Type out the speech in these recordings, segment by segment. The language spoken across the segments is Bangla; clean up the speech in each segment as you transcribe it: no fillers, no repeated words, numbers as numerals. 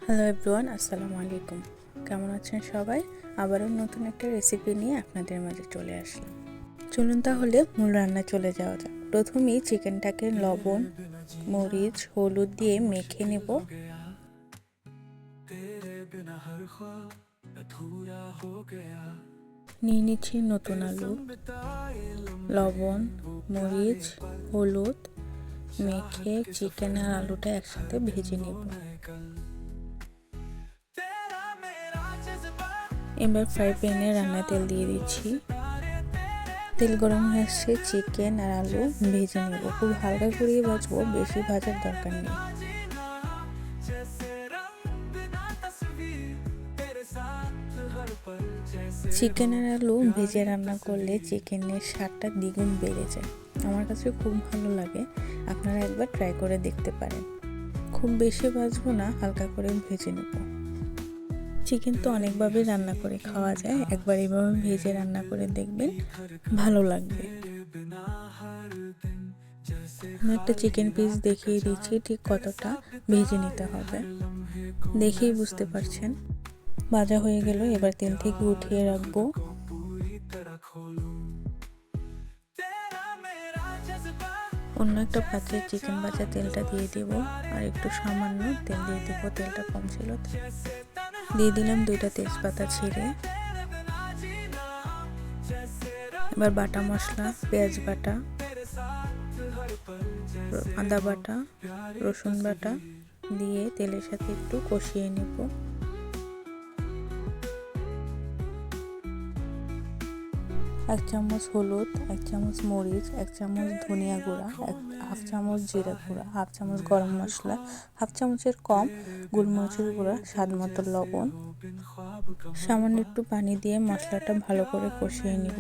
হ্যালো এভরিওয়ান, আসসালামু আলাইকুম। কেমন আছেন সবাই? আবারও নতুন একটা রেসিপি নিয়ে আপনাদের মাঝে চলে আসলাম। চলুন তাহলে মূল রান্না চলে যাওয়া যাক। প্রথমেই চিকেনটাকে লবণ, মরিচ, হলুদ দিয়ে মেখে নেব। নিয়ে নিচ্ছি নতুন আলু, লবণ, মরিচ, হলুদ মেখে চিকেন আর আলুটা একসাথে ভেজে নেব। এবার ফ্রাই প্যানে রান্না তেল দিয়ে দিচ্ছি। তেল গরম হয়ে আসছে, চিকেন আর আলু ভেজে নেব। খুব হালকা করে ভাজবো, বেশি ভাজার দরকার নেই। চিকেন আর আলু ভেজে রান্না করলে চিকেনের স্বাদটা দ্বিগুণ বেড়ে যায়। আমার কাছে খুব ভালো লাগে, আপনারা একবার ট্রাই করে দেখতে পারেন। খুব বেশি ভাজবো না, হালকা করে ভেজে নেব। চিকেন তো অনেকভাবে রান্না করে খাওয়া যায়, একবার এভাবে ভেজে রান্না করে দেখবেন, ভালো লাগবে। আমি একটা চিকেন পিস দেখিয়ে দিচ্ছি ঠিক কতটা ভেজে নিতে হবে, দেখেই বুঝতে পারছেন। ভাজা হয়ে গেল, এবার তেল থেকে উঠিয়ে রাখবো। অন্য একটা পাত্রে চিকেন ভাজা তেলটা দিয়ে দেব, আর একটু সামান্য তেল দিয়ে দেব, তেলটা কম ছিল। দিয়ে দিলাম 2টা তেজপাতা ছিঁড়ে। এবার বাটা মশলা, পেঁয়াজ বাটা, আদা বাটা, রসুন বাটা দিয়ে তেলের সাথে একটু কষিয়ে নেব। এক চামচ হলুদ, 1 চামচ মরিচ, 1 চামচ ধনিয়া গুঁড়া, 1/2 চামচ জিরা গুঁড়া, 1/2 চামচ গরম মশলা, 1/2 চামচের কম গোলমরিচের গুঁড়া, স্বাদ মতো লবণ, সামান্য একটু পানি দিয়ে মশলাটা ভালো করে কষিয়ে নিব।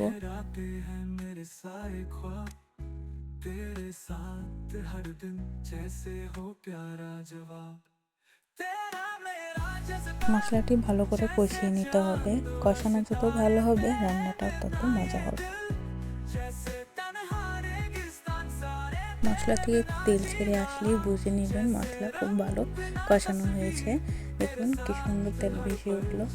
মশলাটি ভালো করে কষিয়ে নিতে হবে। কষানো যত ভালো হবে রান্নাটা তত মজা হবে। মশলা থেকে তেল ছেড়ে আসলেই বুঝে নেবেন মশলা খুব ভালো কষানো হয়েছে। দেখুন কি সুন্দর তেল ভেসে উঠলো।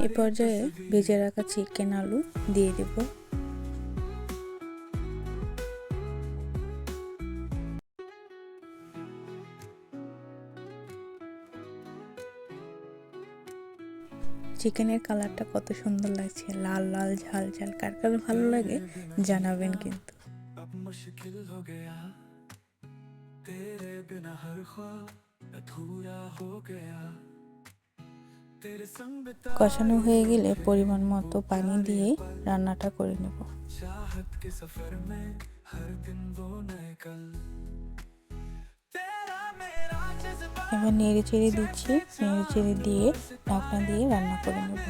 এ পর্যায়ে ভেজে রাখা চিকেন আলু দিয়ে দেব। চিকেনের কালারটা কত সুন্দর লাগছে, লাল লাল ঝাল ঝাল। কার কার ভালো লাগে জানাবেন কিন্তু। কষানো হয়ে গেলে পরিমাণ মতো পানি দিয়ে রান্নাটা করে নেব। এবার নেড়ে চেড়ে দিচ্ছি, নেড়ে চেড়ে দিয়ে ঢাকনা দিয়ে রান্না করে নেব।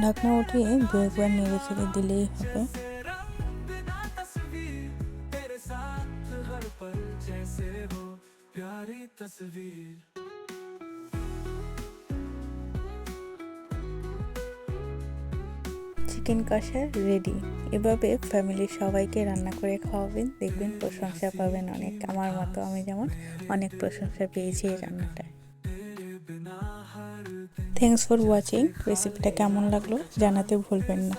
ঢাকনা উঠিয়ে 2 একবার নেড়ে চেড়ে দিলেই হবে। চিকেন কষা রেডি। এভাবে ফ্যামিলির সবাইকে রান্না করে খাওয়াবেন, দেখবেন প্রশংসা পাবেন অনেক। আমার মতো আমি যেমন অনেক প্রশংসা পেয়েছি এই রান্নাটায়। Thanks for watching. রেসিপিটা কেমন লাগলো জানাতে ভুলবেন না।